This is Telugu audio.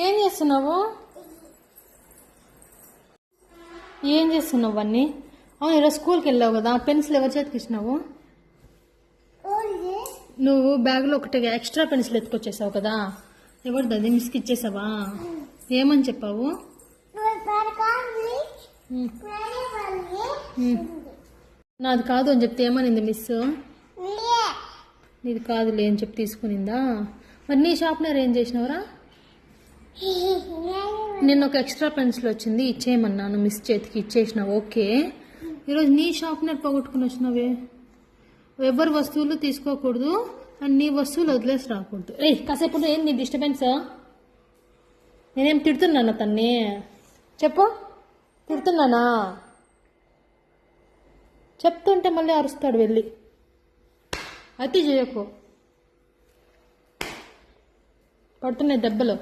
ఏం చేస్తున్నావు? ఏం చేస్తున్నావు అన్నీ? అవును, ఈరోజు స్కూల్కి వెళ్ళావు కదా, పెన్సిల్ ఎవరి చేతికి ఇచ్చినావు? నువ్వు బ్యాగ్లో ఒకటి ఎక్స్ట్రా పెన్సిల్ ఎత్తుకొచ్చేసావు కదా, ఎవరిది అది? మిస్కి ఇచ్చేసావా? ఏమని చెప్పావు? నాది కాదు అని చెప్తే ఏమనింది మిస్? నీది కాదులే అని చెప్పి తీసుకునిందా? మరి నీ షార్ప్నర్ ఏం చేసినవరా? నిన్న ఒక ఎక్స్ట్రా పెన్సిల్ వచ్చింది, ఇచ్చేయమన్నాను, మిస్ చేతికి ఇచ్చేసినావు. ఓకే, ఈరోజు నీ షార్ప్నర్ పోగొట్టుకుని వచ్చినావే. ఎవరి వస్తువులు తీసుకోకూడదు అండ్ నీ వస్తువులు వదిలేసి రాకూడదు. కాసేపు ఏం నీ డిస్టర్బెన్స్? నేనేం తిడుతున్నానా తన్ని? చెప్పు, తిడుతున్నానా? చెప్తుంటే మళ్ళీ అరుస్తాడు వెళ్ళి. అతి చేయకు, పడుతున్నాయి దెబ్బలు.